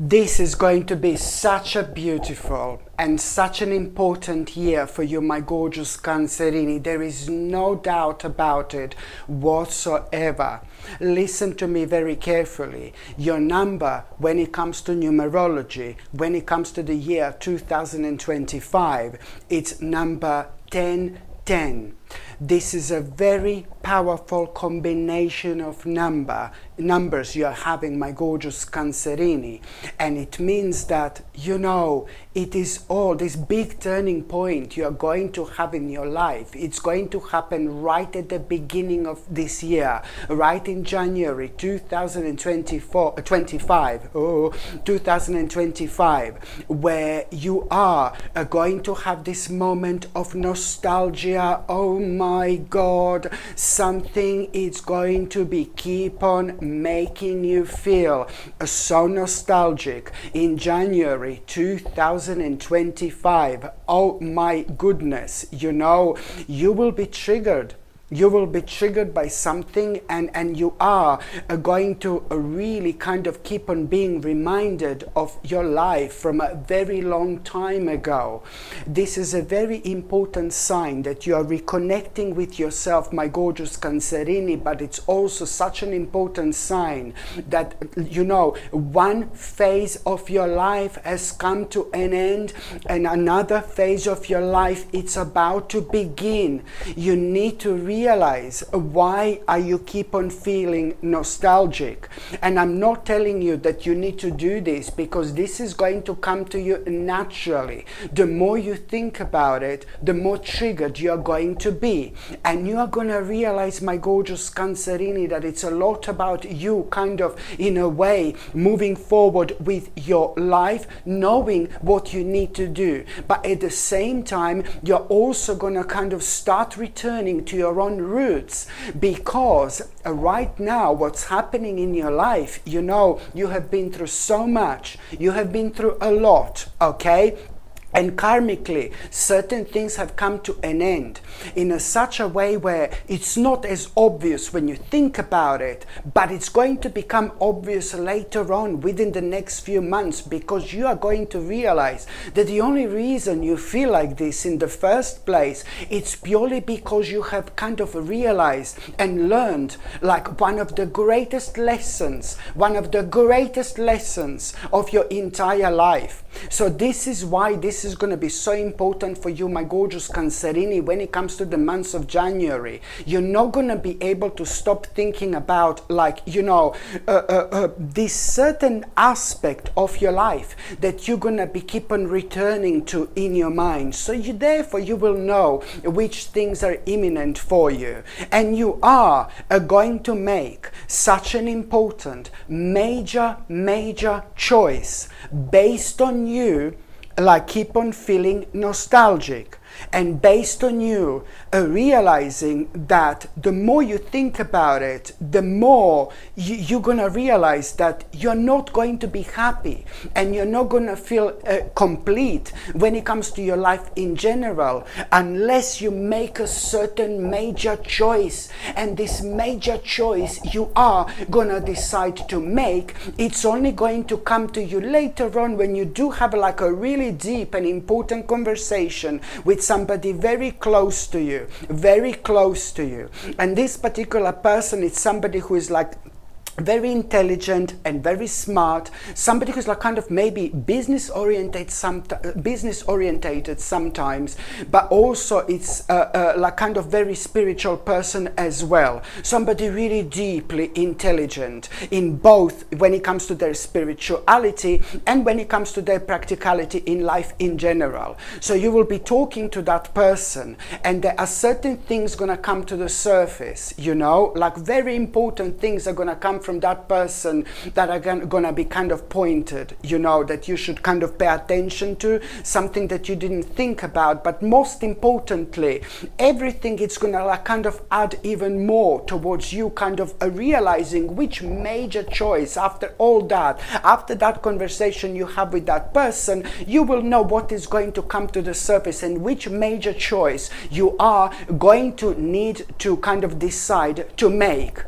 This is going to be such a beautiful and such an important year for you, my gorgeous Cancerini. There is no doubt about it whatsoever. Listen to me very carefully. Your number, when it comes to numerology, when it comes to the year 2025, it's number 1010. This is a very powerful combination of numbers you are having, my gorgeous Cancerini, and it means that, it is all this big turning point you are going to have in your life. It's going to happen right at the beginning of this year, right in January 2025, where you are going to have this moment of nostalgia. Oh my God, something is going to be keep on making you feel so nostalgic in January 2025. Oh my goodness, you will be triggered. You will be triggered by something, and you are going to really kind of keep on being reminded of your life from a very long time ago. This is a very important sign that you are reconnecting with yourself, my gorgeous Cancerini, but it's also such an important sign that, one phase of your life has come to an end and another phase of your life, it's about to begin. You need to realize why are you keep on feeling nostalgic. And I'm not telling you that you need to do this, because this is going to come to you naturally. The more you think about it, the more triggered you are going to be. And you are going to realize, my gorgeous Cancerini, that it's a lot about you kind of, in a way, moving forward with your life, knowing what you need to do. But at the same time, you're also going to kind of start returning to your own roots, because right now what's happening in your life, you have been through so much, you have been through a lot, okay? And karmically, certain things have come to an end in such a way where it's not as obvious when you think about it, but it's going to become obvious later on within the next few months, because you are going to realize that the only reason you feel like this in the first place, it's purely because you have kind of realized and learned like one of the greatest lessons of your entire life. So this is why this is going to be so important for you, my gorgeous Cancerini, when it comes to the months of January. You're not going to be able to stop thinking about this certain aspect of your life that you're going to be keep on returning to in your mind. So therefore you will know which things are imminent for you. And you are going to make such an important, major choice based on you keep on feeling nostalgic, and based on you realizing that the more you think about it, the more you're going to realize that you're not going to be happy and you're not going to feel complete when it comes to your life in general, unless you make a certain major choice. And this major choice you are going to decide to make, it's only going to come to you later on when you do have like a really deep and important conversation with somebody very close to you. And this particular person is somebody who is like very intelligent and very smart, somebody who's like kind of maybe business orientated sometimes, but also it's like kind of very spiritual person as well. Somebody really deeply intelligent in both when it comes to their spirituality and when it comes to their practicality in life in general. So you will be talking to that person, and there are certain things gonna come to the surface, like very important things are gonna come from that person that are gonna be kind of pointed, that you should kind of pay attention to, something that you didn't think about. But most importantly, everything is gonna like kind of add even more towards you kind of realizing which major choice after that conversation you have with that person, you will know what is going to come to the surface and which major choice you are going to need to kind of decide to make.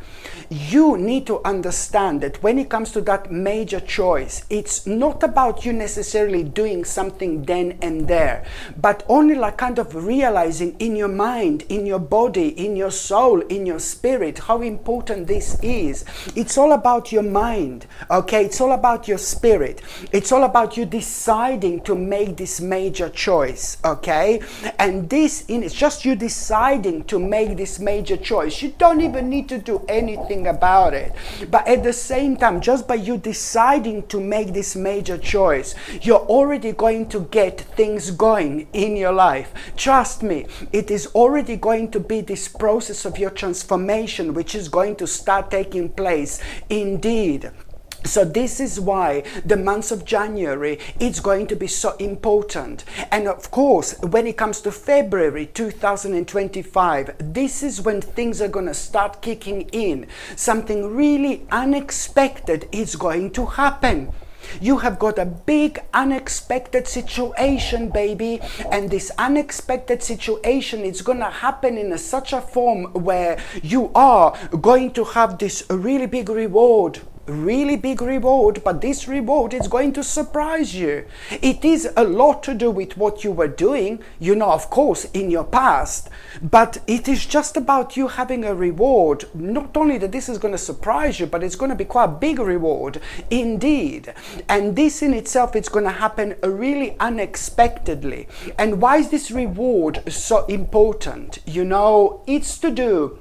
you need to understand that when it comes to that major choice, it's not about you necessarily doing something then and there, but only like kind of realizing in your mind, in your body, in your soul, in your spirit, how important this is. It's all about your mind, okay? It's all about your spirit. It's all about you deciding to make this major choice, okay? And it's just you deciding to make this major choice. You don't even need to do anything about it. But at the same time, just by you deciding to make this major choice, you're already going to get things going in your life. Trust me, it is already going to be this process of your transformation which is going to start taking place indeed. So this is why the month of January is going to be so important. And of course, when it comes to February 2025, this is when things are going to start kicking in. Something really unexpected is going to happen. You have got a big unexpected situation, baby, and this unexpected situation is going to happen in such a form where you are going to have this really big reward. But this reward is going to surprise you. It is a lot to do with what you were doing, of course, in your past, but it is just about you having a reward. Not only that this is going to surprise you, but it's going to be quite a big reward indeed. And this in itself is going to happen really unexpectedly. And why is this reward so important? It's to do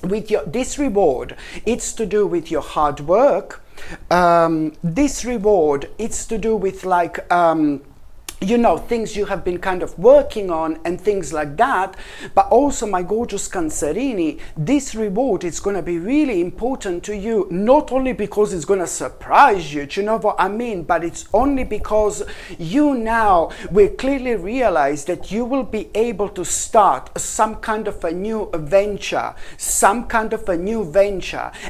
with this reward, it's to do with your hard work. This reward, it's to do with things you have been kind of working on and things like that. But also, my gorgeous Cancerini, this reward is going to be really important to you, not only because it's going to surprise you, do you know what I mean, but it's only because you now will clearly realize that you will be able to start some kind of a new venture,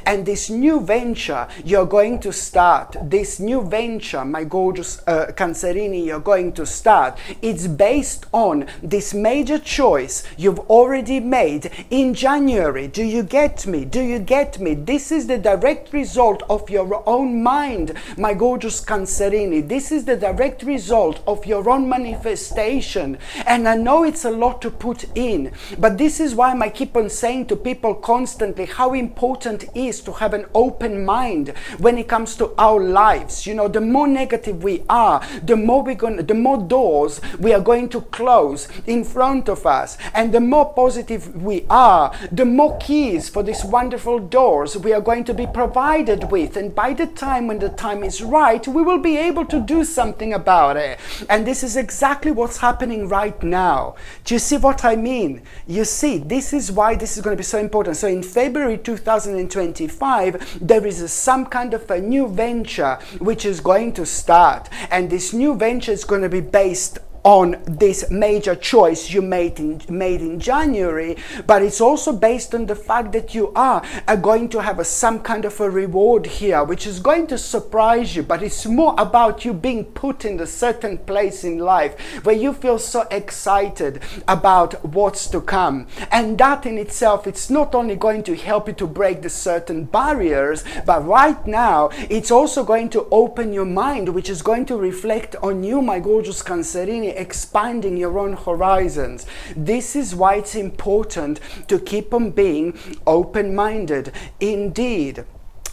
and this new venture you're going to start, my gorgeous Cancerini, you're going to start. It's based on this major choice you've already made in January. Do you get me? This is the direct result of your own mind, my gorgeous Cancerini. This is the direct result of your own manifestation. And I know it's a lot to put in, but this is why I keep on saying to people constantly how important it is to have an open mind when it comes to our lives. The more negative we are, the more doors we are going to close in front of us, and the more positive we are, the more keys for these wonderful doors we are going to be provided with. And by the time when the time is right, we will be able to do something about it. And this is exactly what's happening right now. Do you see what I mean? You see, this is why this is going to be so important. So in February 2025, there is some kind of a new venture which is going to start, and this new venture is going to be based on this major choice you made in January, but it's also based on the fact that you are going to have some kind of a reward here, which is going to surprise you, but it's more about you being put in a certain place in life where you feel so excited about what's to come. And that in itself, it's not only going to help you to break the certain barriers, but right now, it's also going to open your mind, which is going to reflect on you, my gorgeous Cancerini, expanding your own horizons. This is why it's important to keep on being open-minded indeed.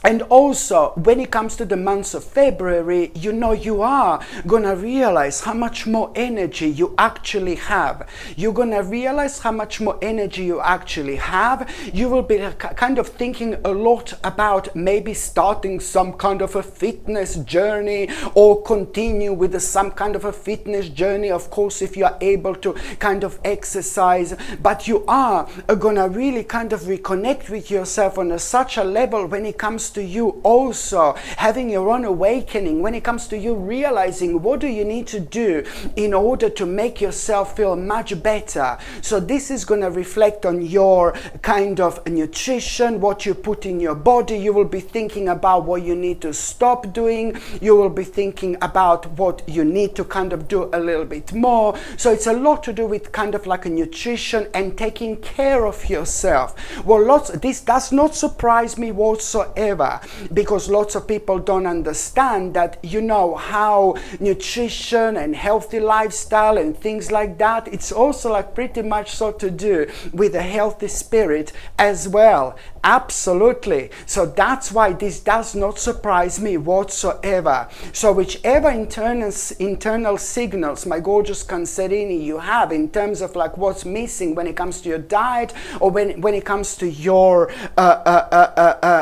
And also, when it comes to the months of February, you are going to realize how much more energy you actually have. You're going to realize how much more energy you actually have. You will be kind of thinking a lot about maybe starting some kind of a fitness journey, or continue with some kind of a fitness journey, of course, if you are able to kind of exercise. But you are going to really kind of reconnect with yourself on such a level when it comes to you also having your own awakening, when it comes to you realizing what do you need to do in order to make yourself feel much better. So this is going to reflect on your kind of nutrition, what you put in your body. You will be thinking about what you need to stop doing. You will be thinking about what you need to kind of do a little bit more. So it's a lot to do with kind of like a nutrition and taking care of yourself. Well, this does not surprise me whatsoever, because lots of people don't understand that, you know, how nutrition and healthy lifestyle and things like that, it's also like pretty much so to do with a healthy spirit as well. Absolutely. So that's why this does not surprise me whatsoever. So whichever internal signals, my gorgeous Cancerini, you have in terms of like what's missing when it comes to your diet, or when it comes to your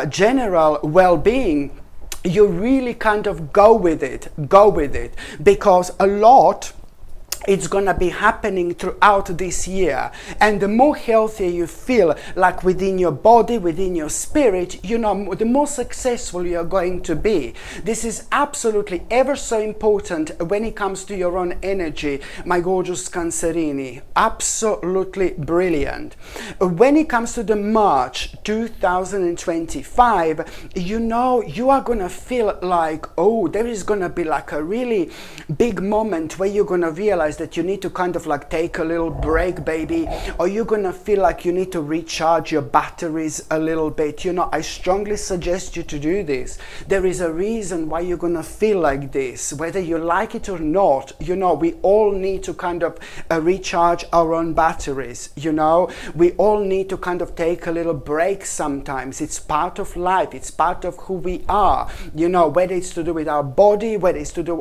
general well-being, you really kind of go with it, because a lot it's gonna be happening throughout this year. And the more healthier you feel, like within your body, within your spirit, you know, the more successful you're going to be. This is absolutely ever so important when it comes to your own energy, my gorgeous Cancerini. Absolutely brilliant. When it comes to the March 2025, you know, you are gonna feel like, oh, there is gonna be like a really big moment where you're gonna realize that you need to kind of like take a little break, baby, or you're gonna feel like you need to recharge your batteries a little bit. You know, I strongly suggest you to do this. There is a reason why you're gonna feel like this, whether you like it or not. You know, we all need to kind of recharge our own batteries. You know, we all need to kind of take a little break sometimes. It's part of life, it's part of who we are. You know, whether it's to do with our body, whether it's to do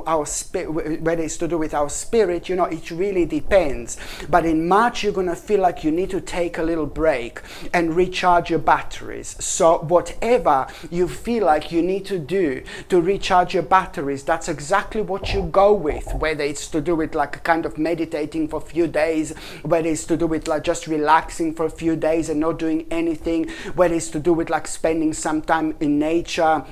with our spirit, you know, it really depends. But in March, you're gonna feel like you need to take a little break and recharge your batteries. So whatever you feel like you need to do to recharge your batteries, that's exactly what you go with. Whether it's to do with like kind of meditating for a few days, whether it's to do with like just relaxing for a few days and not doing anything, whether it's to do with like spending some time in nature.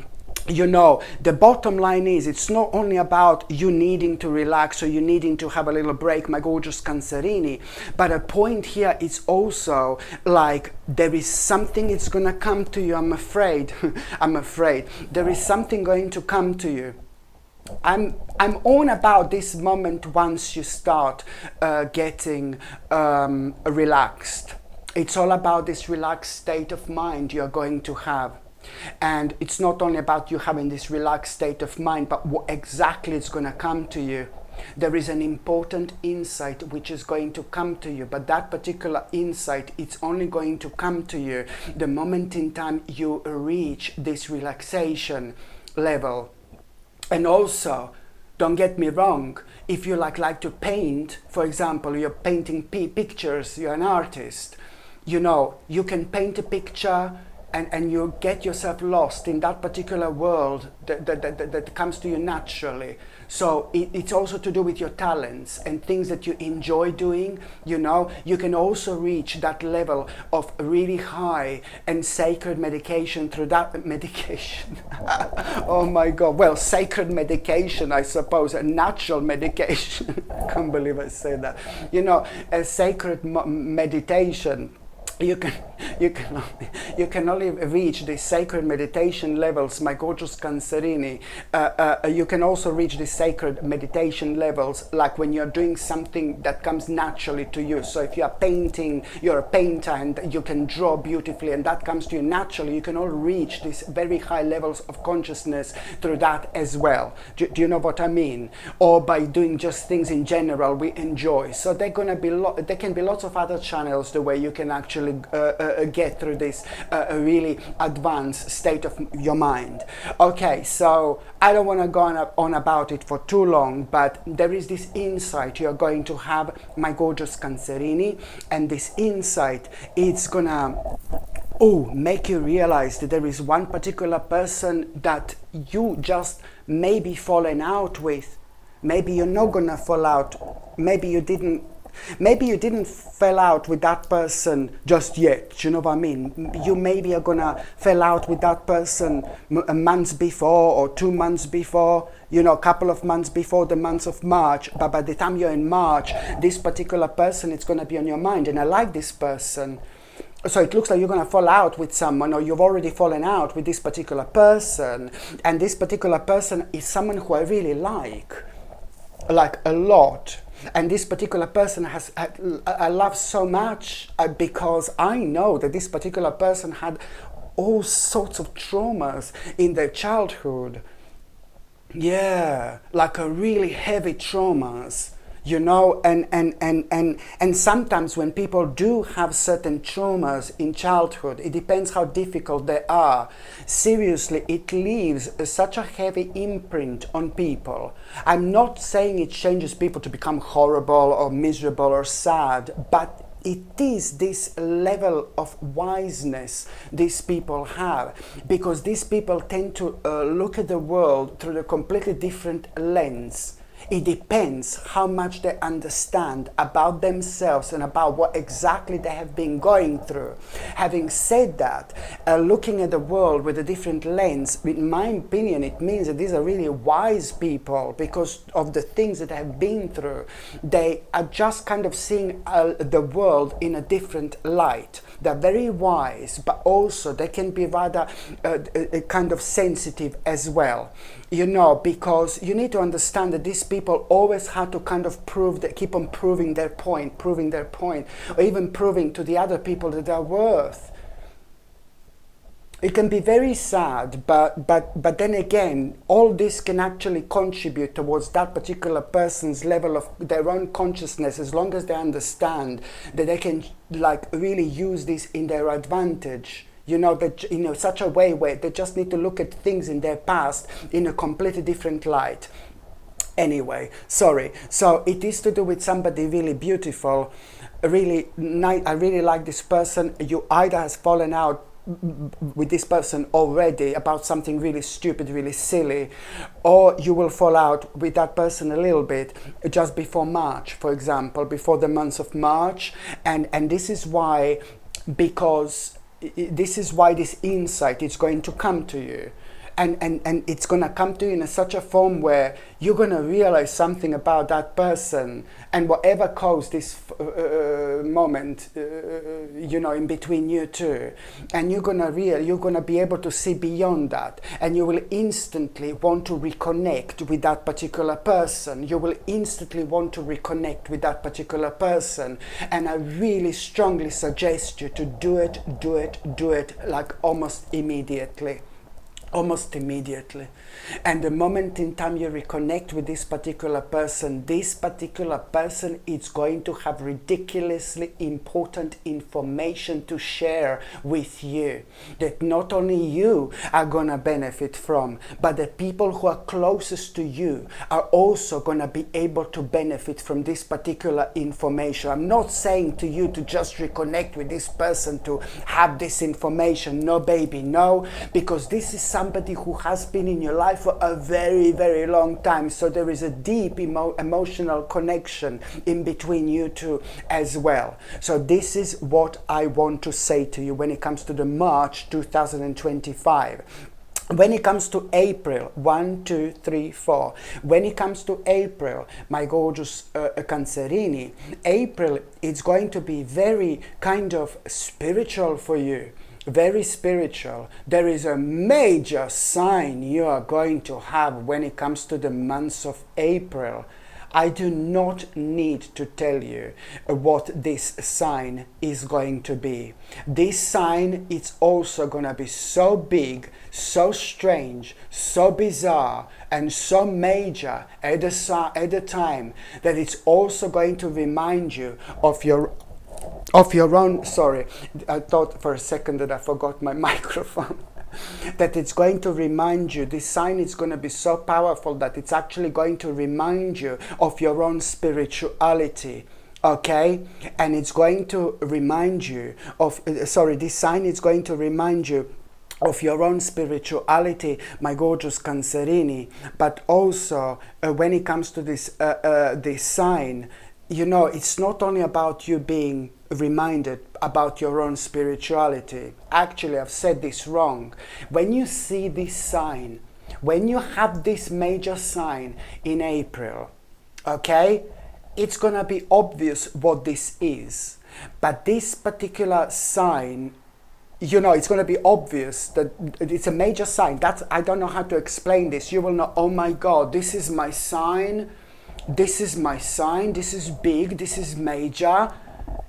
You know, the bottom line is, it's not only about you needing to relax or you needing to have a little break, my gorgeous Cancerini, but a point here is also like there is something it's gonna come to you. I'm afraid I'm afraid there is something going to come to you. I'm on about this moment once you start getting relaxed. It's all about this relaxed state of mind you're going to have. And it's not only about you having this relaxed state of mind, but what exactly is going to come to you. There is an important insight which is going to come to you, but that particular insight, it's only going to come to you the moment in time you reach this relaxation level. And also, don't get me wrong, if you like to paint, for example, you're painting pictures, you're an artist, you know, you can paint a picture and you get yourself lost in that particular world that comes to you naturally. So it's also to do with your talents and things that you enjoy doing. You know, you can also reach that level of really high and sacred medication through that medication. Oh my God. Well, sacred medication, I suppose, a natural medication. I can't believe I said that. You know, a sacred meditation. You can only reach the sacred meditation levels, my gorgeous Cancerini. You can also reach the sacred meditation levels like when you're doing something that comes naturally to you. So if you are painting, you're a painter and you can draw beautifully and that comes to you naturally, you can all reach these very high levels of consciousness through that as well. Do you know what I mean? Or by doing just things in general we enjoy. So there can be lots of other channels the way you can actually get through this really advanced state of your mind. Okay, so I don't want to go on about it for too long, but there is this insight you're going to have, my gorgeous Cancerini, and this insight, it's gonna make you realize that there is one particular person that you just maybe fallen out with. Maybe you're not gonna fall out. Maybe you didn't Maybe you didn't fell out with that person just yet, you know what I mean? You maybe are gonna fell out with that person a month before or 2 months before, you know, a couple of months before the month of March, but by the time you're in March, this particular person is gonna be on your mind, and I like this person. So it looks like you're going to fall out with someone, or you've already fallen out with this particular person, and this particular person is someone who I really like a lot. And this particular person I love so much because I know that this particular person had all sorts of traumas in their childhood. Yeah, like a really heavy traumas. You know, and sometimes when people do have certain traumas in childhood, it depends how difficult they are. Seriously, it leaves such a heavy imprint on people. I'm not saying it changes people to become horrible or miserable or sad, but it is this level of wiseness these people have, because these people tend to look at the world through a completely different lens. It depends how much they understand about themselves and about what exactly they have been going through. Having said that, looking at the world with a different lens, in my opinion, it means that these are really wise people because of the things that they have been through. They are just kind of seeing the world in a different light. They're very wise, but also they can be rather kind of sensitive as well. You know, because you need to understand that these people always have to kind of keep on proving their point, or even proving to the other people that they're worth. It can be very sad, but then again, all this can actually contribute towards that particular person's level of their own consciousness, as long as they understand that they can like really use this in their advantage. You know, that, you know, such a way where they just need to look at things in their past in a completely different light. Anyway, sorry. So it is to do with somebody really beautiful, really nice. I really like this person. You either has fallen out with this person already about something really stupid, really silly, or you will fall out with that person a little bit just before March, for example, before the month of March. And this is why, because this is why this insight is going to come to you. And it's going to come to you in such a form where you're going to realize something about that person, and whatever caused this moment, you know, in between you two, and you're going to be able to see beyond that, and you will instantly want to reconnect with that particular person. You will instantly want to reconnect with that particular person, and I really strongly suggest you to do it like almost immediately. And the moment in time you reconnect with this particular person is going to have ridiculously important information to share with you that not only you are gonna benefit from, but the people who are closest to you are also gonna be able to benefit from this particular information. I'm not saying to you to just reconnect with this person to have this information. No, baby, no, because this is somebody who has been in your life for a very, very long time. So there is a deep emotional connection in between you two as well. So this is what I want to say to you when it comes to the March 2025. When it comes to April, 1, 2, 3, 4. When it comes to April, my gorgeous Cancerini, April is going to be very kind of spiritual for you. Very spiritual. There is a major sign you are going to have when it comes to the months of April. I do not need to tell you what this sign is going to be. This sign is also going to be so big, so strange, so bizarre, and so major at the time that it's also going to remind you of your own, sorry, I thought for a second that I forgot my microphone. That it's going to remind you, this sign is going to be so powerful that it's actually going to remind you of your own spirituality. Okay? And it's going to remind you of, this sign is going to remind you of your own spirituality, my gorgeous Cancerini. But also, when it comes to this sign, it's not only about you being reminded about your own spirituality. Actually, I've said this wrong. When you see this sign, when you have this major sign in April, okay, it's going to be obvious what this is. But this particular sign, it's going to be obvious that it's a major sign. I don't know how to explain this. You will know, oh my God, this is my sign. This is my sign. This is big. This is major.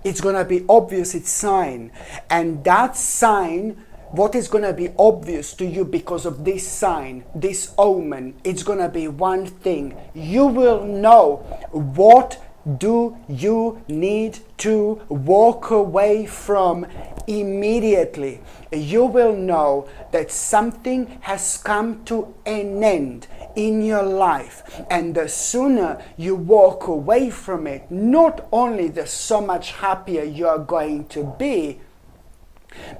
It's going to be obvious, it's sign. And that sign, what is going to be obvious to you because of this sign, this omen, it's going to be one thing. You will know what do you need to walk away from immediately. You will know that something has come to an end in your life, and the sooner you walk away from it, not only the so much happier you are going to be,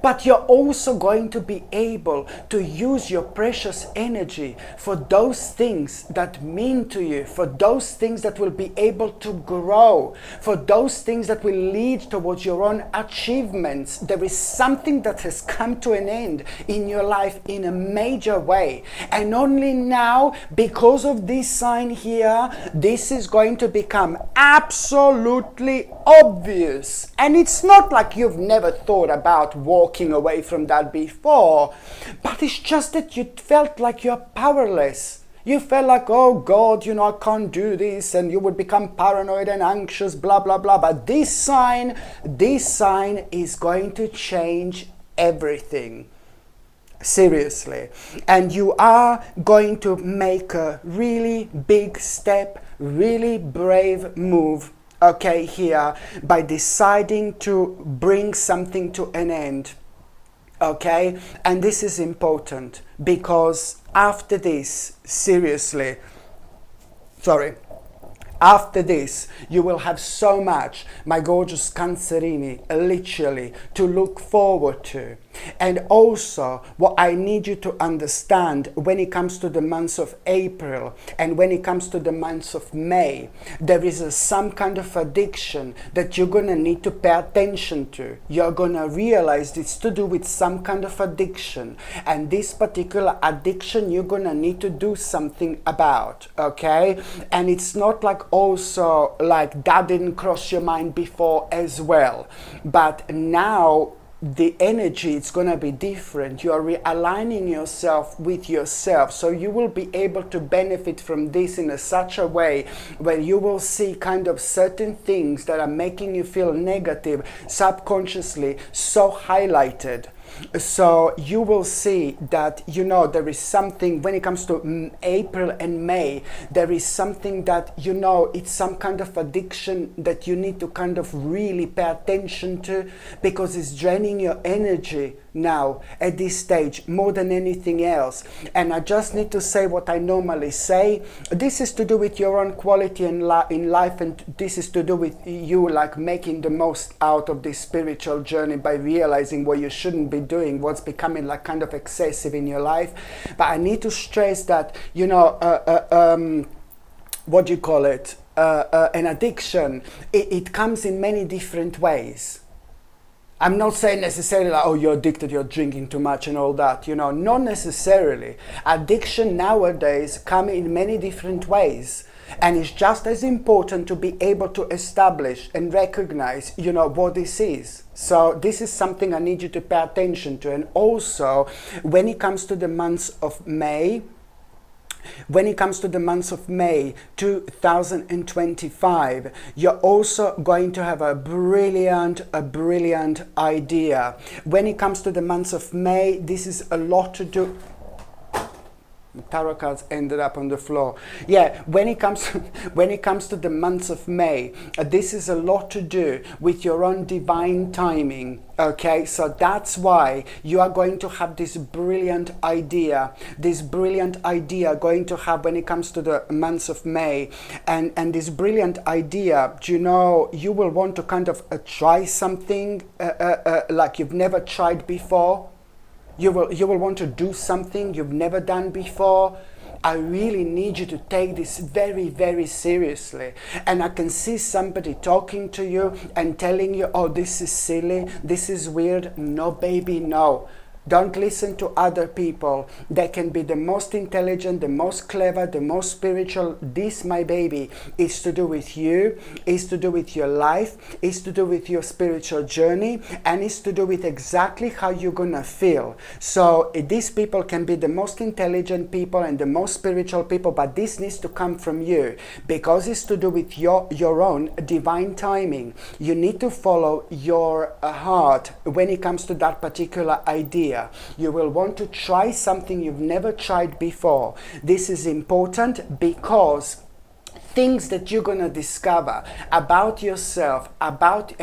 but you're also going to be able to use your precious energy for those things that mean to you, for those things that will be able to grow, for those things that will lead towards your own achievements. There is something that has come to an end in your life in a major way. And only now, because of this sign here, this is going to become absolutely obvious. And it's not like you've never thought about walking away from that before, but it's just that you felt like you're powerless. You felt like, oh God, I can't do this, and you would become paranoid and anxious, blah blah blah. But this sign is going to change everything. Seriously. And you are going to make a really big step, really brave move, okay, here, by deciding to bring something to an end. Okay, and this is important because after this, after this, you will have so much, my gorgeous Cancerini, literally, to look forward to. And also, what I need you to understand when it comes to the months of April and when it comes to the months of May, there is some kind of addiction that you're going to need to pay attention to. You're going to realize it's to do with some kind of addiction. And this particular addiction, you're going to need to do something about, okay? And it's not like also like that didn't cross your mind before as well. But now, the energy, it's going to be different. You are realigning yourself with yourself, so you will be able to benefit from this in such a way where you will see kind of certain things that are making you feel negative subconsciously so highlighted. So you will see that, there is something when it comes to April and May, there is something that, it's some kind of addiction that you need to kind of really pay attention to, because it's draining your energy now at this stage more than anything else. And I just need to say what I normally say. This is to do with your own quality in life, and this is to do with you like making the most out of this spiritual journey by realizing what you shouldn't be doing, what's becoming like kind of excessive in your life. But I need to stress that, what do you call it? An addiction, it comes in many different ways. I'm not saying necessarily like, oh, you're addicted, you're drinking too much and all that, not necessarily. Addiction nowadays come in many different ways. And it's just as important to be able to establish and recognize, what this is. So this is something I need you to pay attention to. And also, when it comes to the months of May, 2025, you're also going to have a brilliant idea. When it comes to the months of May, this is a lot to do. Tarot cards ended up on the floor. Yeah, when it comes to the months of May, this is a lot to do with your own divine timing. Okay, so that's why you are going to have this brilliant idea going to have when it comes to the months of May, and this brilliant idea, you will want to kind of try something like you've never tried before. You will want to do something you've never done before, I really need you to take this very, very seriously. And I can see somebody talking to you and telling you, oh, this is silly, this is weird. No, baby, no. Don't listen to other people. They can be the most intelligent, the most clever, the most spiritual. This, my baby, is to do with you, is to do with your life, is to do with your spiritual journey, and is to do with exactly how you're gonna feel. So these people can be the most intelligent people and the most spiritual people, but this needs to come from you, because it's to do with your own divine timing. You need to follow your heart when it comes to that particular idea. You will want to try something you've never tried before. This is important because things that you're going to discover about yourself, about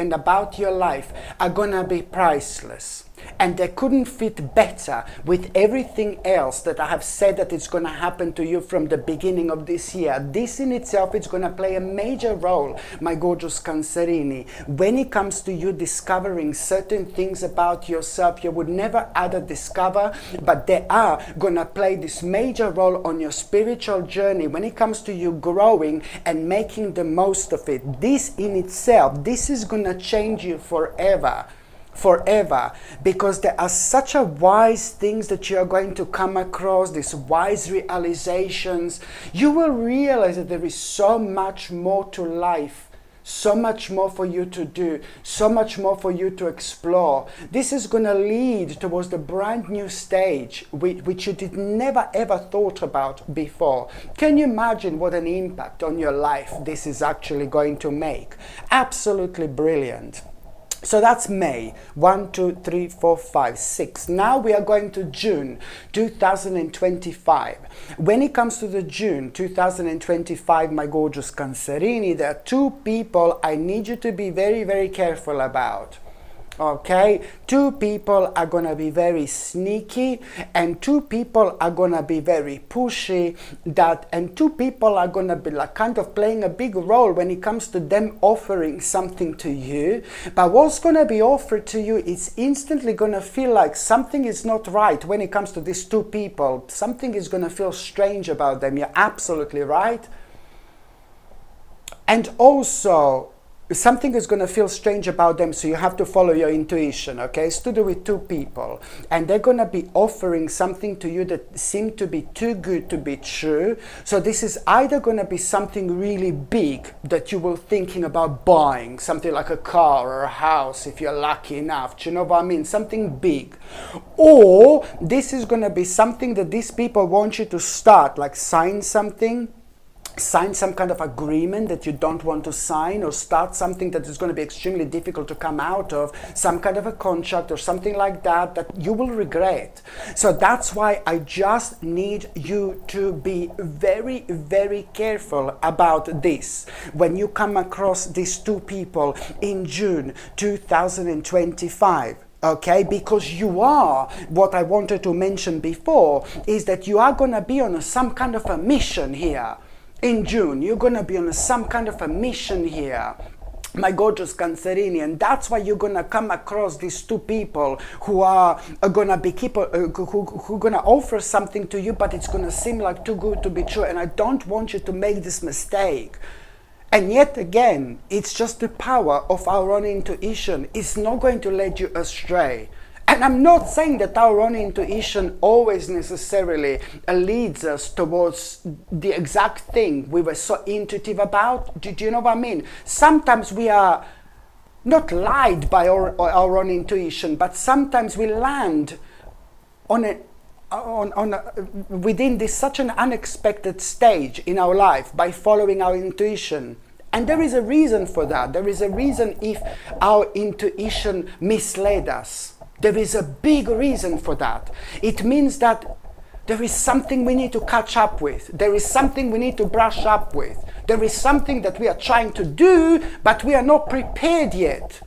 your life are going to be priceless. And they couldn't fit better with everything else that I have said that it's going to happen to you from the beginning of this year. This in itself is going to play a major role, my gorgeous Cancerini, when it comes to you discovering certain things about yourself you would never other discover, but they are going to play this major role on your spiritual journey when it comes to you growing and making the most of it. This in itself, this is going to change you forever, because there are such a wise things that you are going to come across, these wise realizations. You will realize that there is so much more to life, so much more for you to do, so much more for you to explore. This is going to lead towards the brand new stage which you did never ever thought about before. Can you imagine what an impact on your life this is actually going to make? Absolutely brilliant. So that's May, 1, 2, 3, 4, 5, 6. Now we are going to June 2025. When it comes to the June 2025, my gorgeous Cancerini, there are two people I need you to be very, very careful about. Okay, two people are gonna be very sneaky, and two people are gonna be very pushy, and two people are gonna be like kind of playing a big role when it comes to them offering something to you. But what's gonna be offered to you is instantly gonna feel like something is not right when it comes to these two people. Something is gonna feel strange about them. You're absolutely right. And also, something is going to feel strange about them, so you have to follow your intuition, okay? It's to do with two people, and they're going to be offering something to you that seems to be too good to be true. So this is either going to be something really big that you were thinking about buying, something like a car or a house if you're lucky enough, do you know what I mean? Something big. Or this is going to be something that these people want you to start, like sign something, sign some kind of agreement that you don't want to sign, or start something that is going to be extremely difficult to come out of, some kind of a contract or something like that that you will regret. So that's why I just need you to be very, very careful about this when you come across these two people in June 2025. Okay, because you are, what I wanted to mention before, is that you are going to be on some kind of a mission here. In June, you're going to be on some kind of a mission here, my gorgeous Cancerini, and that's why you're going to come across these two people who are going to be who going to offer something to you, but it's going to seem like too good to be true, and I don't want you to make this mistake. And yet again, it's just the power of our own intuition. It's not going to lead you astray. And I'm not saying that our own intuition always necessarily leads us towards the exact thing we were so intuitive about. Do you know what I mean? Sometimes we are not lied by our own intuition, but sometimes we land within this such an unexpected stage in our life by following our intuition. And there is a reason for that. There is a reason if our intuition misled us. There is a big reason for that. It means that there is something we need to catch up with. There is something we need to brush up with. There is something that we are trying to do, but we are not prepared yet.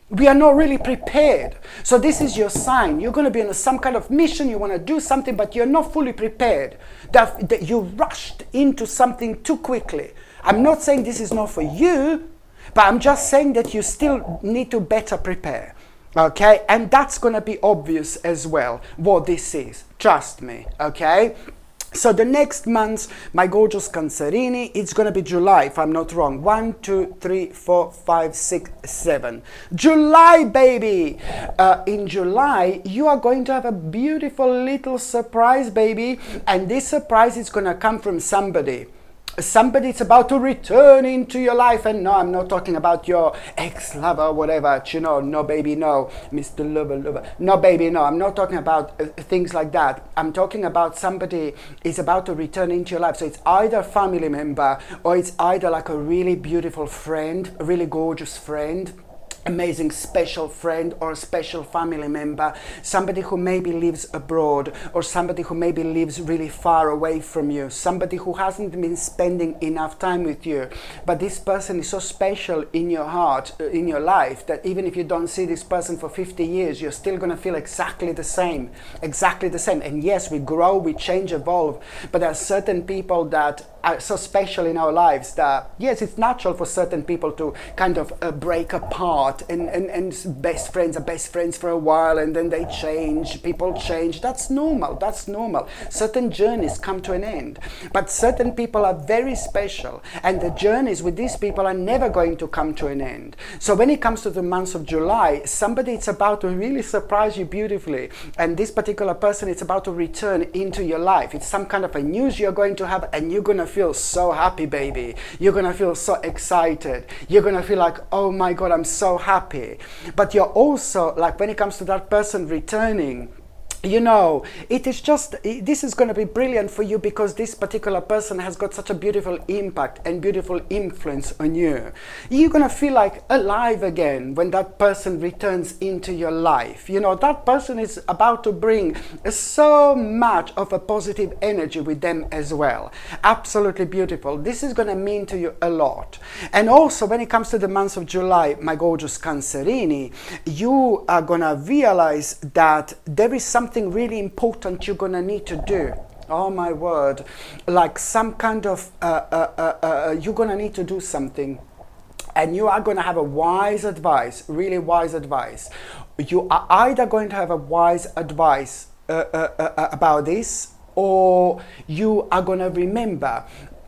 We are not really prepared. So this is your sign. You're going to be on some kind of mission. You want to do something, but you're not fully prepared. That you rushed into something too quickly. I'm not saying this is not for you, but I'm just saying that you still need to better prepare. Okay, and that's going to be obvious as well what this is. Trust me, okay? So the next month, my gorgeous Cancerini, it's going to be July, if I'm not wrong. 1, 2, 3, 4, 5, 6, 7. July, baby! In July, you are going to have a beautiful little surprise, baby. And this surprise is going to come from somebody. Somebody is about to return into your life. And no, I'm not talking about your ex-lover or whatever, you know. No, baby, no. Mr. Lover. No, baby, no. I'm not talking about things like that. I'm talking about somebody is about to return into your life. So it's either a family member, or it's either like a really beautiful friend, a really gorgeous friend, amazing special friend, or a special family member, somebody who maybe lives abroad, or somebody who maybe lives really far away from you, somebody who hasn't been spending enough time with you, but this person is so special in your heart, in your life, that even if you don't see this person for 50 years, you're still going to feel exactly the same. And yes, we grow, we change, evolve, but there are certain people that are so special in our lives that, yes, it's natural for certain people to kind of break apart, and best friends are best friends for a while, and then they change, people change. That's normal. Certain journeys come to an end, but certain people are very special, and the journeys with these people are never going to come to an end. So when it comes to the month of July, somebody is about to really surprise you beautifully, and this particular person is about to return into your life. It's some kind of a news you're going to have, and you're going to feel so happy, baby. You're going to feel so excited. You're going to feel like, oh my God, I'm so happy. But you're also, like, when it comes to that person returning, you know, it is just, this is going to be brilliant for you, because this particular person has got such a beautiful impact and beautiful influence on you. You're going to feel like alive again when that person returns into your life. You know, that person is about to bring so much of a positive energy with them as well. Absolutely beautiful. This is going to mean to you a lot. And also, when it comes to the month of July, my gorgeous Cancerini, you are going to realize that there is something really important you're gonna need to do. Oh my word, like some kind of you're gonna need to do something, and you are gonna have a wise advice, really wise advice. You are either going to have a wise advice about this, or you are gonna remember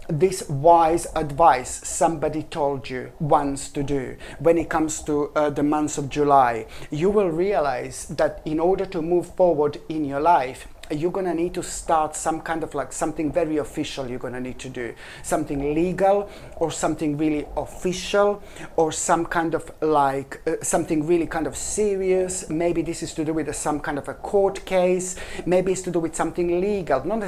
this wise advice somebody told you once to do. When it comes to the month of July, you will realize that in order to move forward in your life, you're going to need to start some kind of like something very official. You're going to need to do something legal, or something really official, or some kind of like something really kind of serious. Maybe this is to do with some kind of a court case. Maybe it's to do with something legal, not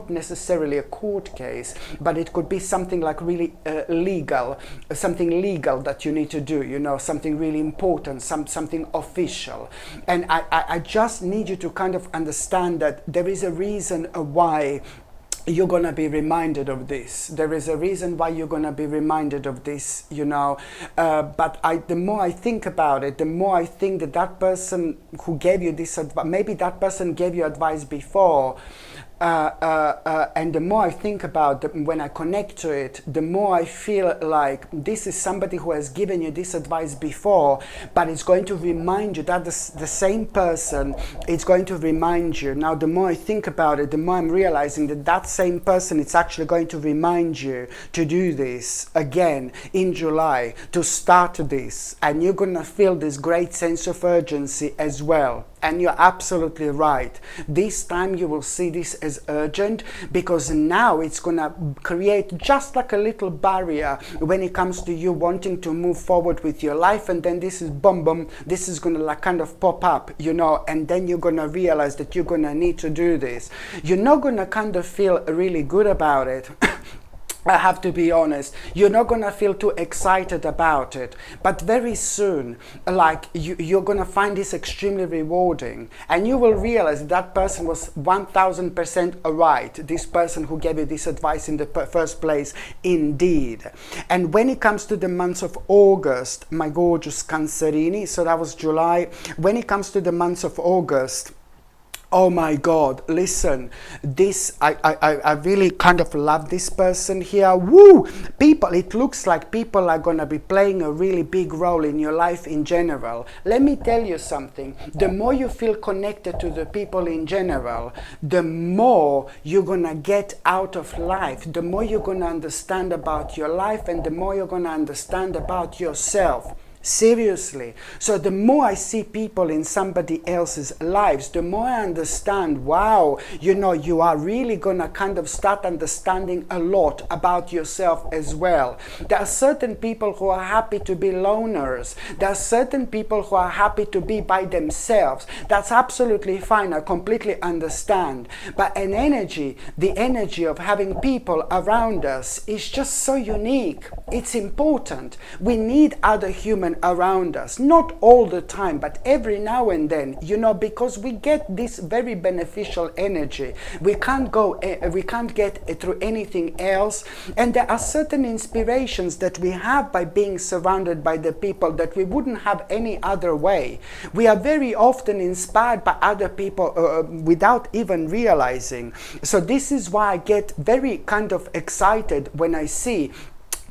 necessarily a court case, but it could be something like really legal, something legal that you need to do, you know, something really important, something official. And I just need you to kind of understand that there is a reason why you're going to be reminded of this. There is a reason why you're going to be reminded of this, you know. But the more I think about it, the more I think that that person who gave you this advice, maybe that person gave you advice before, and the more I think about it, when I connect to it, the more I feel like this is somebody who has given you this advice before, but it's going to remind you that the same person is going to remind you. Now, the more I think about it, the more I'm realizing that that same person is actually going to remind you to do this again in July, to start this, and you're going to feel this great sense of urgency as well. And you're absolutely right. This time you will see this as urgent, because now it's going to create just like a little barrier when it comes to you wanting to move forward with your life. And then this is boom, this is going to like kind of pop up, you know, and then you're going to realize that you're going to need to do this. You're not going to kind of feel really good about it. I have to be honest, you're not going to feel too excited about it, but very soon, like you're going to find this extremely rewarding, and you will realize that person was 1000% right, this person who gave you this advice in the first place, indeed. And when it comes to the month of August, my gorgeous Cancerini, so that was July, when it comes to the month of August, Oh my God, listen, this, I really kind of love this person here. Woo! People, it looks like people are going to be playing a really big role in your life in general. Let me tell you something. The more you feel connected to the people in general, the more you're going to get out of life, the more you're going to understand about your life, and the more you're going to understand about yourself. Seriously. So the more I see people in somebody else's lives, the more I understand, wow, you know, you are really gonna kind of start understanding a lot about yourself as well. There are certain people who are happy to be loners. There are certain people who are happy to be by themselves. That's absolutely fine. I completely understand. But an energy, the energy of having people around us is just so unique. It's important. We need other humans around us, not all the time, but every now and then, you know, because we get this very beneficial energy. We can't get it through anything else, and there are certain inspirations that we have by being surrounded by the people that we wouldn't have any other way. We are very often inspired by other people without even realizing. So this is why I get very kind of excited when I see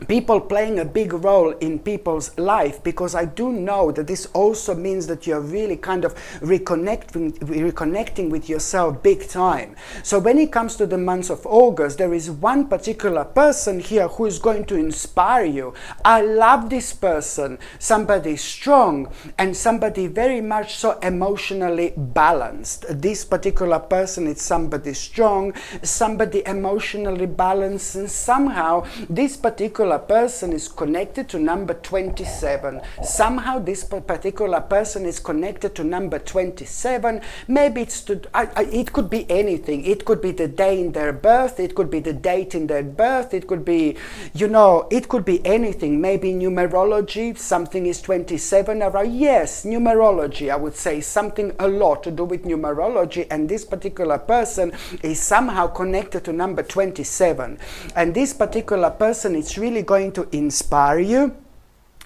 people playing a big role in people's life, because I do know that this also means that you're really kind of reconnecting with yourself big time. So when it comes to the month of August, there is one particular person here who is going to inspire you. I love this person, somebody strong and somebody very much so emotionally balanced. This particular person is somebody strong, somebody emotionally balanced, and somehow this particular person is connected to number 27. Somehow this particular person is connected to number 27. Maybe it could be anything. It could be the day in their birth. It could be the date in their birth. It could be, you know, it could be anything. Maybe numerology, something is 27 around. Yes, numerology, I would say something a lot to do with numerology, and this particular person is somehow connected to number 27. And this particular person is really going to inspire you.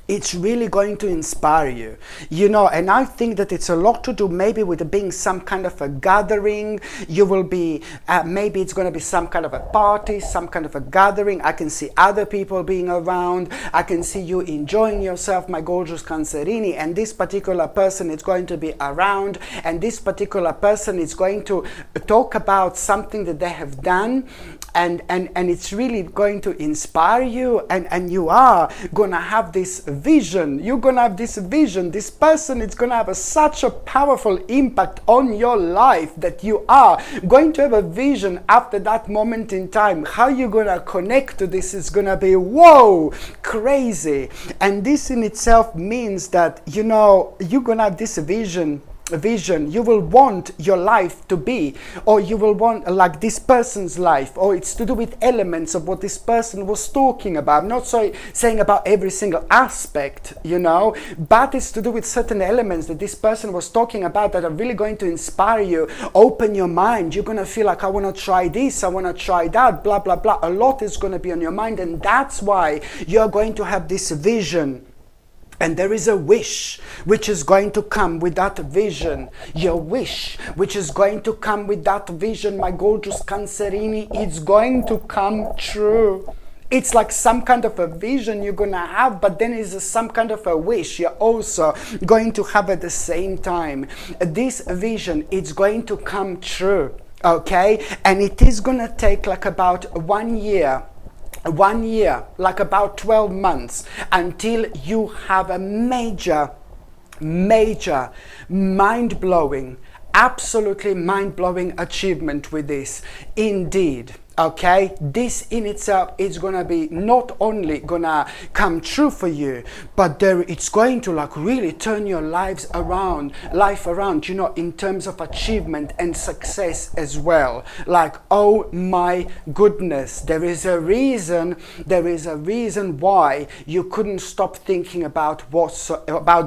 It's really going to inspire you, you know, and I think that it's a lot to do maybe with being some kind of a gathering. You will be, maybe it's going to be some kind of a party, some kind of a gathering. I can see other people being around. I can see you enjoying yourself, my gorgeous Cancerini, and this particular person is going to be around, and this particular person is going to talk about something that they have done, and it's really going to inspire you, and you are going to have this vision. You're going to have this vision. This person is going to have such a powerful impact on your life that you are going to have a vision after that moment in time. How you're going to connect to this is going to be, whoa, crazy. And this in itself means that, you know, you're going to have this vision you will want your life to be, or you will want like this person's life, or it's to do with elements of what this person was talking about. I'm not saying about every single aspect, you know, but it's to do with certain elements that this person was talking about that are really going to inspire you, open your mind. You're going to feel like, I want to try this, I want to try that, blah blah blah. A lot is going to be on your mind, and that's why you're going to have this vision. And there is a wish which is going to come with that vision. Your wish which is going to come with that vision, my gorgeous Cancerini, it's going to come true. It's like some kind of a vision you're going to have, but then it's some kind of a wish you're also going to have at the same time. This vision, it's going to come true, okay? And it is going to take like about 1 year, like about 12 months, until you have a major, mind-blowing, absolutely mind-blowing achievement with this. Indeed. Okay, this in itself is gonna be not only gonna come true for you, but it's going to like really turn your life around, you know, in terms of achievement and success as well. Like, oh my goodness, there is a reason why you couldn't stop thinking about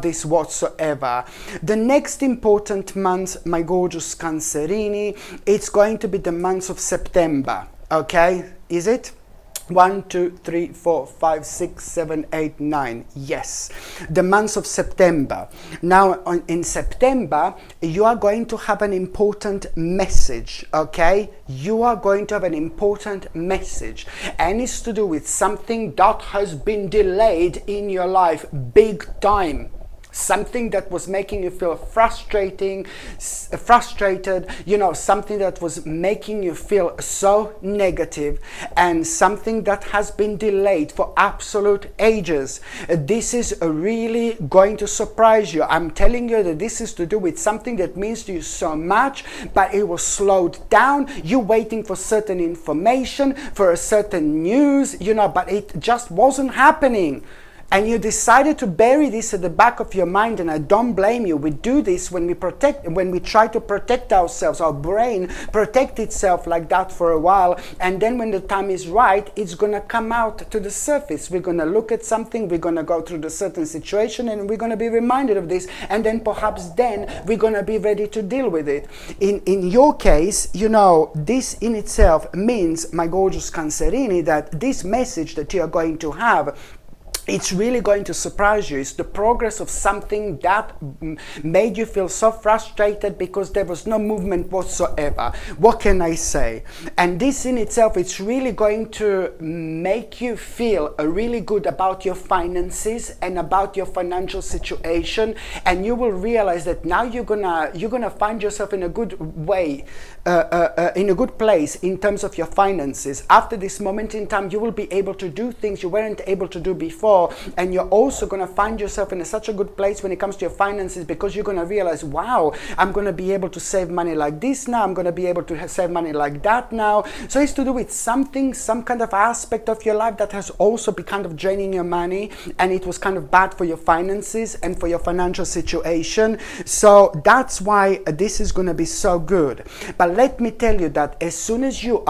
this whatsoever. The next important month, my gorgeous Cancerini, it's going to be the month of September. Okay, is it? 1, 2, 3, 4, 5, 6, 7, 8, 9. Yes, the month of September. Now, in September, you are going to have an important message, okay? You are going to have an important message, and it's to do with something that has been delayed in your life big time. Something that was making you feel frustrated, you know, something that was making you feel so negative, and something that has been delayed for absolute ages. This is really going to surprise you. I'm telling you that this is to do with something that means to you so much, but it was slowed down. You're waiting for certain information, for a certain news, you know, but it just wasn't happening. And you decided to bury this at the back of your mind, and I don't blame you. We do this when we try to protect ourselves. Our brain protects itself like that for a while, and then when the time is right, it's gonna come out to the surface. We're gonna look at something, we're gonna go through the certain situation, and we're gonna be reminded of this, and then perhaps then we're gonna be ready to deal with it. In your case, you know, this in itself means, my gorgeous Cancerini, that this message that you are going to have, it's really going to surprise you. It's the progress of something that made you feel so frustrated because there was no movement whatsoever. What can I say? And this in itself, it's really going to make you feel really good about your finances and about your financial situation, and you will realize that now you're gonna find yourself in a good way, in a good place in terms of your finances. After this moment in time, you will be able to do things you weren't able to do before. And you're also going to find yourself in such a good place when it comes to your finances, because you're going to realize, wow, I'm going to be able to save money like this now, I'm going to be able to save money like that now. So it's to do with something, some kind of aspect of your life that has also been kind of draining your money, and it was kind of bad for your finances and for your financial situation. So that's why this is going to be so good. But let me tell you that as soon as you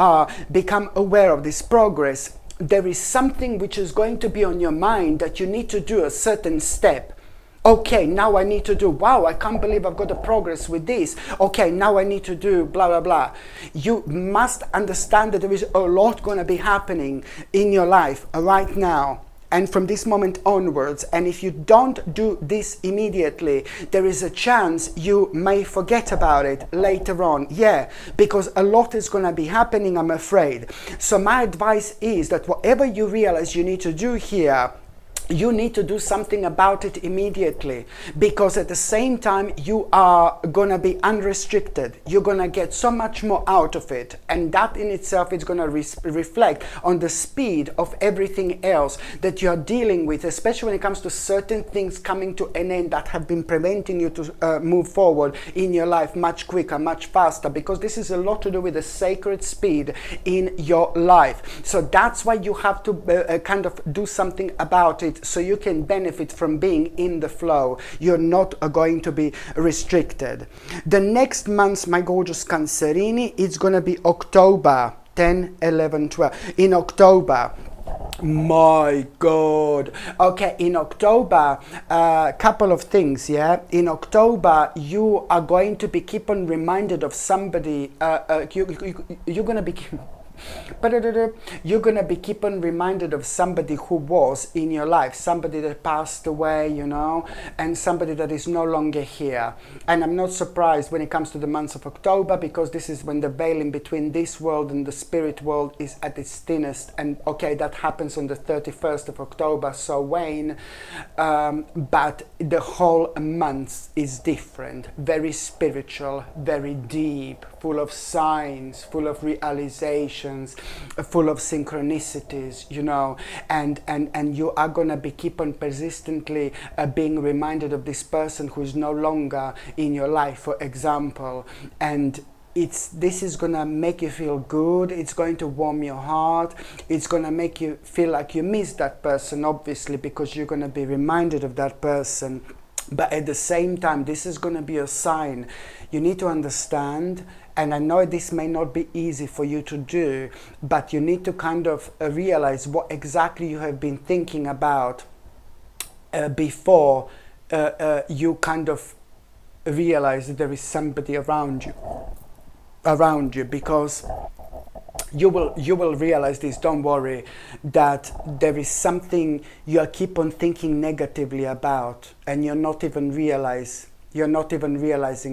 become aware of this progress, there is something which is going to be on your mind that you need to do a certain step. Okay, now I need to do, wow, I can't believe I've got the progress with this. Okay, now I need to do blah, blah, blah. You must understand that there is a lot going to be happening in your life right now, and from this moment onwards. And if you don't do this immediately, there is a chance you may forget about it later on. Yeah, because a lot is going to be happening, I'm afraid. So my advice is that whatever you realize you need to do here, you need to do something about it immediately, because at the same time you are gonna be unrestricted. You're gonna get so much more out of it, and that in itself is gonna reflect on the speed of everything else that you are dealing with, especially when it comes to certain things coming to an end that have been preventing you to move forward in your life much quicker, much faster, because this is a lot to do with the sacred speed in your life. So that's why you have to kind of do something about it, so you can benefit from being in the flow. You're not going to be restricted. The next month, my gorgeous Cancerini, it's going to be October 10, 11, 12. In October, my God. Okay, in October, a couple of things, yeah? In October, you are going to be keep on reminded of somebody. You're going to be... You're gonna be keep on reminded of somebody who was in your life, somebody that passed away, you know, and somebody that is no longer here. And I'm not surprised when it comes to the months of October, because this is when the veil in between this world and the spirit world is at its thinnest. And okay, that happens on the 31st of October, so Wayne, but the whole month is different, very spiritual, very deep, full of signs, full of realizations, full of synchronicities, you know, and you are gonna be keep on persistently being reminded of this person who is no longer in your life, for example, and this is gonna make you feel good. It's going to warm your heart. It's gonna make you feel like you miss that person, obviously, because you're gonna be reminded of that person. But at the same time, this is gonna be a sign. You need to understand, and I know this may not be easy for you to do, but you need to kind of realize what exactly you have been thinking about before you kind of realize that there is somebody around you, because you will realize this, don't worry, that there is something you keep on thinking negatively about, and you're not even realizing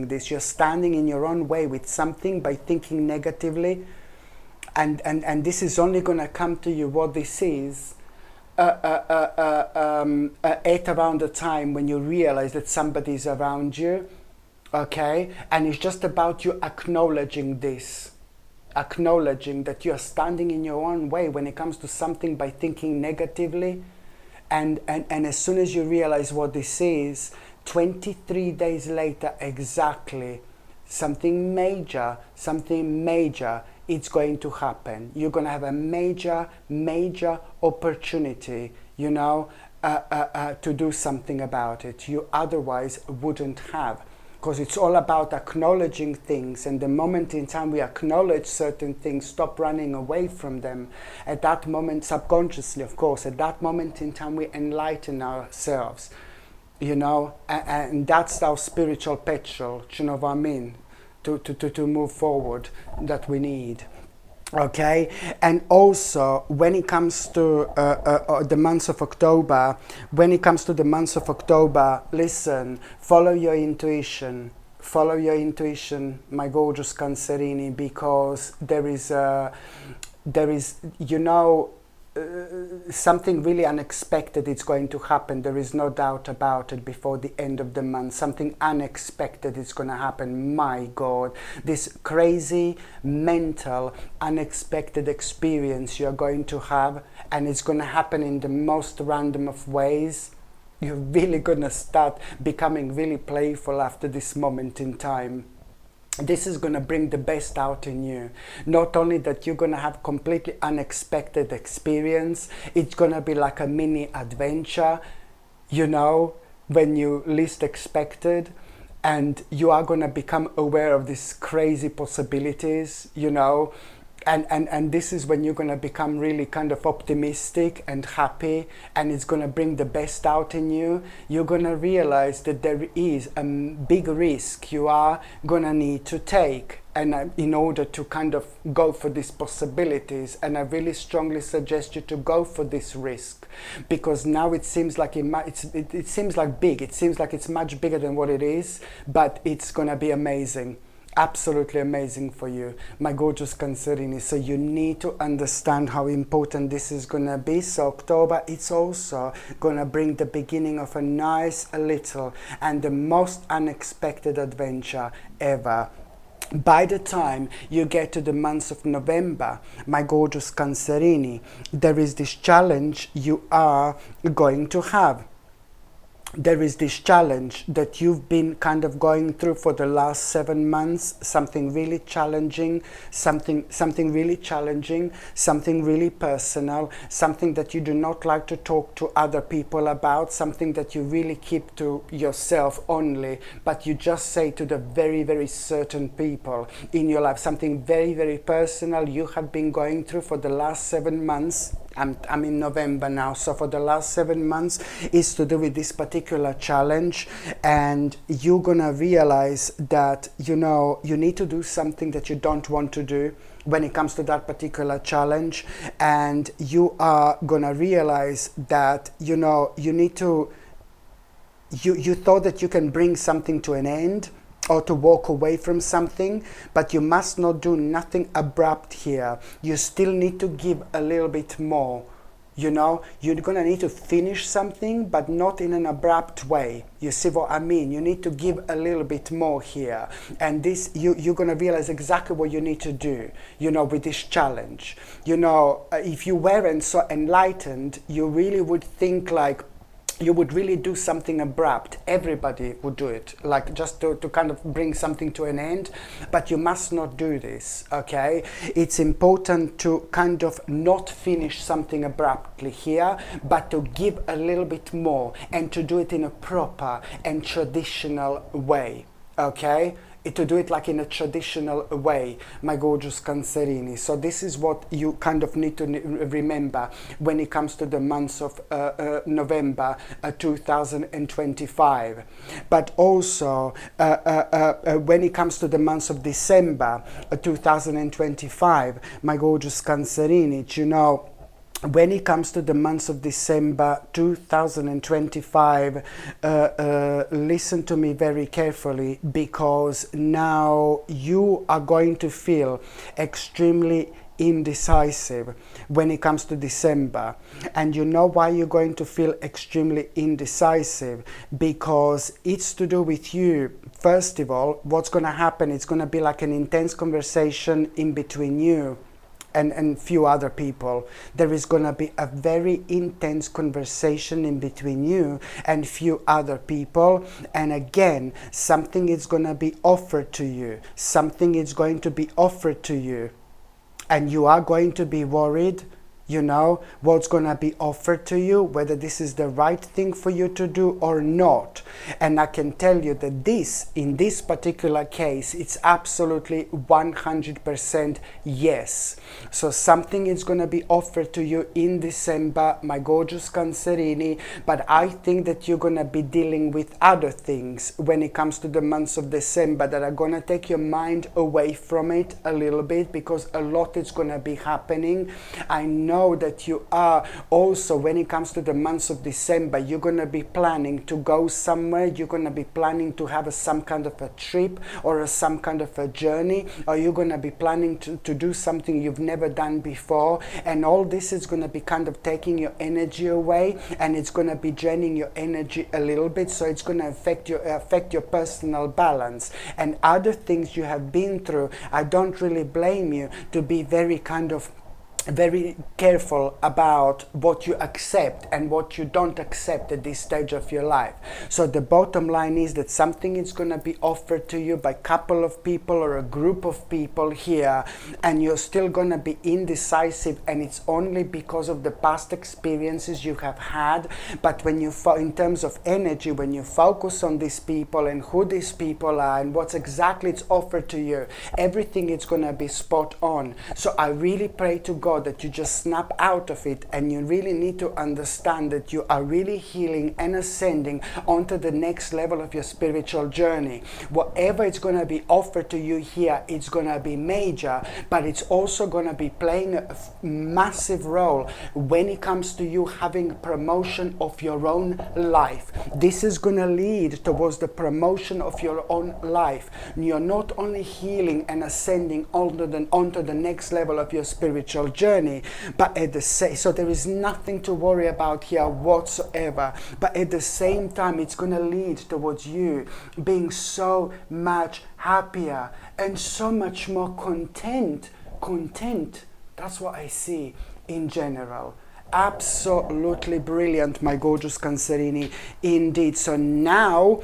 this. You're standing in your own way with something by thinking negatively, and this is only going to come to you. What this is, at around the time when you realize that somebody is around you, okay, and it's just about you acknowledging this, acknowledging that you are standing in your own way when it comes to something by thinking negatively, and as soon as you realize what this is, 23 days later exactly, something major, it's going to happen. You're going to have a major opportunity, to do something about it you otherwise wouldn't have. Because it's all about acknowledging things, and the moment in time we acknowledge certain things, stop running away from them, at that moment, subconsciously of course, at that moment in time we enlighten ourselves, and that's our spiritual petrol, you know what I mean, to move forward, that we need. Okay, and also when it comes to the months of October, listen, follow your intuition, my gorgeous Cancerini, because there is something really unexpected is going to happen. There is no doubt about it. Before the end of the month, something unexpected is going to happen. My God, this crazy, mental, unexpected experience you're going to have, and it's going to happen in the most random of ways. You're really going to start becoming really playful after this moment in time. This is going to bring the best out in you. Not only that, you're going to have completely unexpected experience, it's going to be like a mini adventure, when you least expected, and you are going to become aware of these crazy possibilities, and this is when you're going to become really kind of optimistic and happy, and it's going to bring the best out in you. You're going to realize that there is a big risk you are going to need to take, and in order to kind of go for these possibilities, and I really strongly suggest you to go for this risk, because now it seems like it seems like big, it seems like it's much bigger than what it is, but it's going to be amazing. Absolutely amazing for you, my gorgeous Cancerini. So you need to understand how important this is going to be. So October, it's also going to bring the beginning of a nice, little, and the most unexpected adventure ever. By the time you get to the months of November, my gorgeous Cancerini, there is this challenge you are going to have. There is this challenge that you've been kind of going through for the last 7 months, something really challenging, something really personal, something that you do not like to talk to other people about, something that you really keep to yourself only, but you just say to the very, very certain people in your life, something very, very personal you have been going through for the last 7 months. I'm in November now, so for the last 7 months is to do with this particular challenge, and you're gonna realize that you need to do something that you don't want to do when it comes to that particular challenge, and you are gonna realize that you need to you thought that you can bring something to an end, or to walk away from something, but you must not do nothing abrupt here. You still need to give a little bit more. You're gonna need to finish something, but not in an abrupt way. You see what I mean? You need to give a little bit more here, and this you're gonna realize exactly what you need to do. With this challenge. If you weren't so enlightened, you really would think like you would really do something abrupt. Everybody would do it, like just to kind of bring something to an end, but you must not do this, okay? It's important to kind of not finish something abruptly here, but to give a little bit more, and to do it in a proper and traditional way, okay? to do it like in a traditional way, my gorgeous Cancerini. So this is what you kind of need to remember when it comes to the months of November 2025. But also when it comes to the months of December 2025, my gorgeous Cancerini, you know, when it comes to the months of December 2025, listen to me very carefully, because now you are going to feel extremely indecisive when it comes to December. And you know why you're going to feel extremely indecisive? Because it's to do with you. First of all, what's going to happen, it's going to be like an intense conversation in between you and few other people. There is going to be a very intense conversation in between you and few other people, and again, something is going to be offered to you. Something is going to be offered to you, and you are going to be worried, you know, what's going to be offered to you, whether this is the right thing for you to do or not. And I can tell you that this, in this particular case, it's absolutely 100% yes. So something is going to be offered to you in December, my gorgeous Cancerini, but I think that you're going to be dealing with other things when it comes to the months of December that are going to take your mind away from it a little bit, because a lot is going to be happening. I know that you are also, when it comes to the months of December, you're going to be planning to go somewhere. You're going to be planning to have some kind of a trip or some kind of a journey, or you're going to be planning to do something you've never done before, and all this is going to be kind of taking your energy away, and it's going to be draining your energy a little bit, so it's going to affect your personal balance and other things you have been through. I don't really blame you to be very careful about what you accept and what you don't accept at this stage of your life. So the bottom line is that something is going to be offered to you by a couple of people or a group of people here, and you're still going to be indecisive, and it's only because of the past experiences you have had. But when you, in terms of energy, when you focus on these people and who these people are and what's exactly it's offered to you, everything is going to be spot on. So I really pray to God that you just snap out of it, and you really need to understand that you are really healing and ascending onto the next level of your spiritual journey. Whatever is going to be offered to you here, it's going to be major, but it's also going to be playing a massive role when it comes to you having promotion of your own life. This is going to lead towards the promotion of your own life. You're not only healing and ascending onto the next level of your spiritual journey, but at the same, so there is nothing to worry about here whatsoever. But at the same time, it's going to lead towards you being so much happier and so much more content. That's what I see in general. Absolutely brilliant, my gorgeous Cancerini, indeed. So now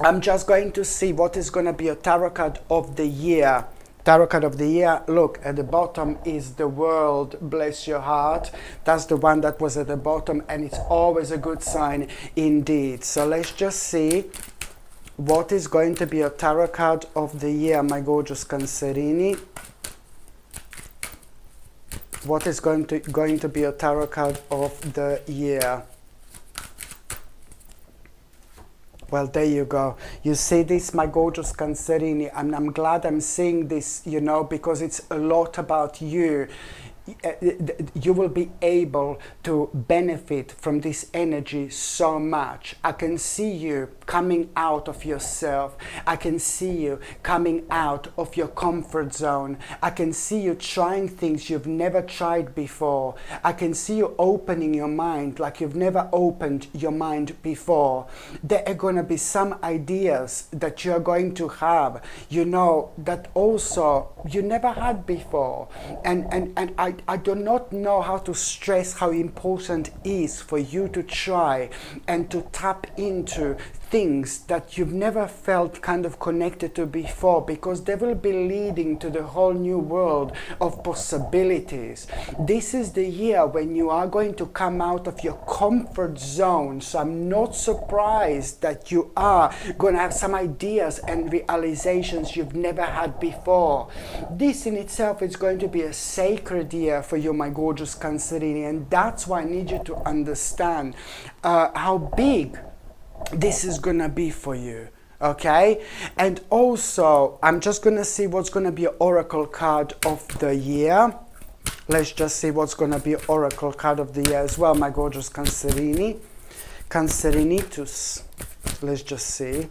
I'm just going to see what is going to be a tarot card of the year. Tarot card of the year, look, at the bottom is the World, bless your heart. That's the one that was at the bottom, and it's always a good sign indeed. So let's just see what is going to be a tarot card of the year, my gorgeous Cancerini. What is going to be a tarot card of the year? Well, there you go. You see this, my gorgeous Cancerini, and I'm glad I'm seeing this, you know, because it's a lot about you. You will be able to benefit from this energy so much. I can see you coming out of yourself. I can see you coming out of your comfort zone. I can see you trying things you've never tried before. I can see you opening your mind like you've never opened your mind before. There are going to be some ideas that you're going to have, you know, that also you never had before. And I do not know how to stress how important it is for you to try and to tap into things that you've never felt kind of connected to before, because they will be leading to the whole new world of possibilities. This is the year when you are going to come out of your comfort zone. So I'm not surprised that you are going to have some ideas and realizations you've never had before. This in itself is going to be a sacred year for you, my gorgeous Cancerini, and that's why I need you to understand how big this is gonna be for you. Okay, and also I'm just gonna see what's gonna be an oracle card of the year. Let's just see what's gonna be an oracle card of the year as well, my gorgeous Cancerini. Cancerinitus. Let's just see.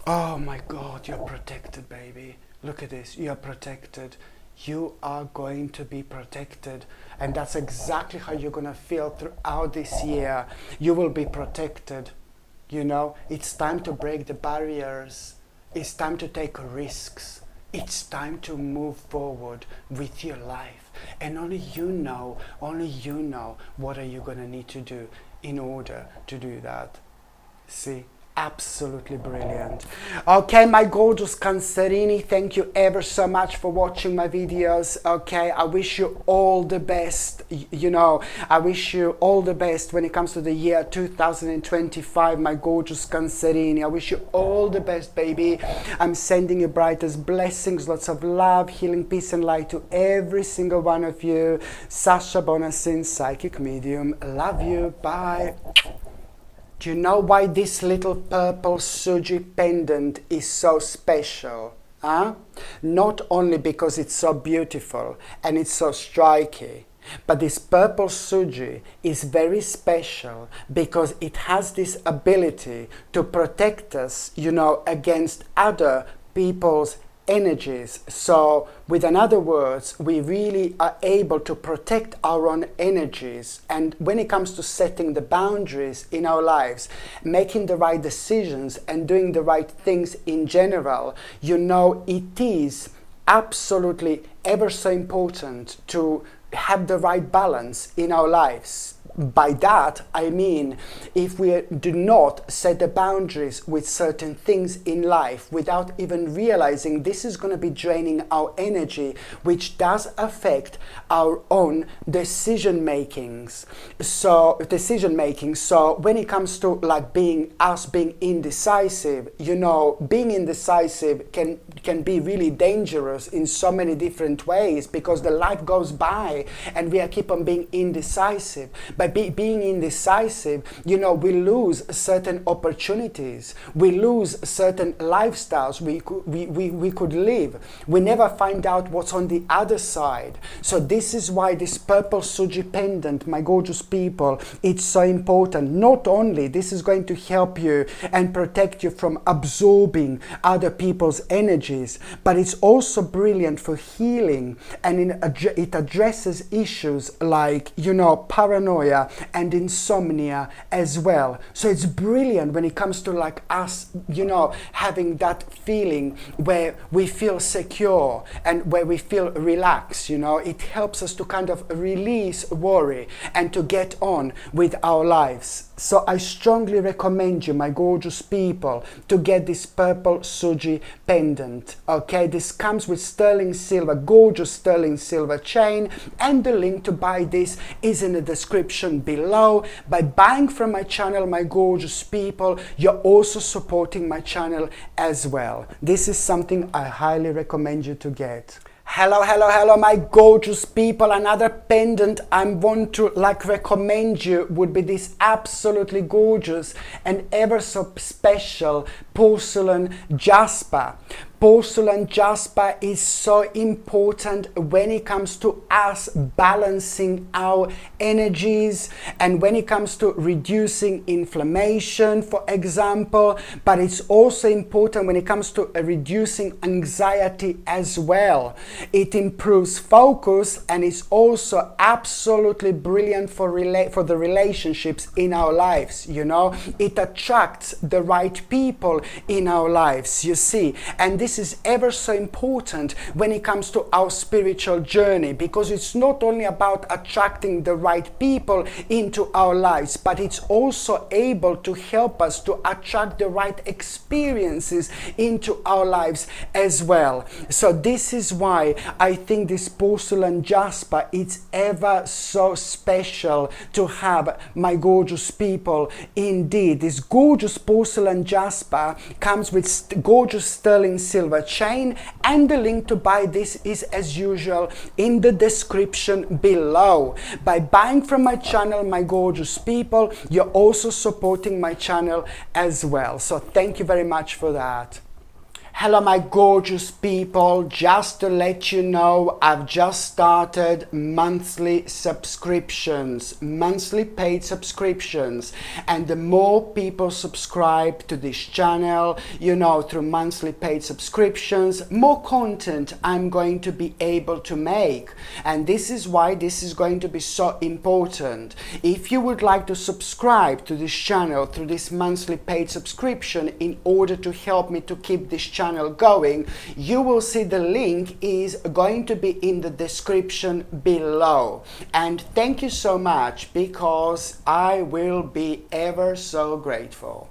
Oh my God, you're protected, baby. Look at this, you're protected. You are going to be protected, and that's exactly how you're going to feel throughout this year. You will be protected. You know, it's time to break the barriers. It's time to take risks. It's time to move forward with your life. And only you know what are you going to need to do in order to do that. See? Absolutely brilliant. Okay, my gorgeous Cancerini, thank you ever so much for watching my videos. Okay, I wish you all the best. You know, I wish you all the best when it comes to the year 2025, my gorgeous Cancerini. I wish you all the best, baby. I'm sending you brightest blessings, lots of love, healing, peace and light to every single one of you. Sasha Bonasin, Psychic Medium. Love you. Bye. Do you know why this little purple Suji pendant is so special? Huh? Not only because it's so beautiful and it's so striking, but this purple Suji is very special because it has this ability to protect us, you know, against other people's energies. So with other words, we really are able to protect our own energies. And when it comes to setting the boundaries in our lives, making the right decisions and doing the right things in general, you know, it is absolutely ever so important to have the right balance in our lives. By that, I mean, if we do not set the boundaries with certain things in life without even realizing, this is going to be draining our energy, which does affect our own decision makings. So when it comes to like being indecisive, you know, being indecisive can be really dangerous in so many different ways, because the life goes by and we keep on being indecisive. By being indecisive, you know, we lose certain opportunities, we lose certain lifestyles we could live. We never find out what's on the other side. So this is why this purple Suji pendant, my gorgeous people, it's so important. Not only this is going to help you and protect you from absorbing other people's energies, but it's also brilliant for healing, and it addresses issues like, you know, paranoia and insomnia as well. So it's brilliant when it comes to like us, you know, having that feeling where we feel secure and where we feel relaxed. You know, it helps us to kind of release worry and to get on with our lives. So I strongly recommend you, my gorgeous people, to get this purple Suji pendant. Okay, this comes with sterling silver, gorgeous sterling silver chain, and the link to buy this is in the description below. By buying from my channel, my gorgeous people, you're also supporting my channel as well. This is something I highly recommend you to get. Hello, my gorgeous people. Another pendant I want to recommend you would be this absolutely gorgeous and ever so special porcelain jasper. Porcelain jasper is so important when it comes to us balancing our energies and when it comes to reducing inflammation, for example, but it's also important when it comes to reducing anxiety as well. It improves focus, and it's also absolutely brilliant for the relationships in our lives, you know. It attracts the right people in our lives, you see, and this this is ever so important when it comes to our spiritual journey, because it's not only about attracting the right people into our lives, but it's also able to help us to attract the right experiences into our lives as well. So this is why I think this porcelain jasper, it's ever so special to have, my gorgeous people. Indeed, this gorgeous porcelain jasper comes with gorgeous sterling silver chain, and the link to buy this is as usual in the description below. By buying from my channel, my gorgeous people, you're also supporting my channel as well. So thank you very much for that. Hello my gorgeous people, just to let you know, I've just started monthly subscriptions, monthly paid subscriptions, and the more people subscribe to this channel, you know, through monthly paid subscriptions, more content I'm going to be able to make. And this is why this is going to be so important. If you would like to subscribe to this channel through this monthly paid subscription in order to help me to keep this channel going, you will see the link is going to be in the description below. And thank you so much, because I will be ever so grateful.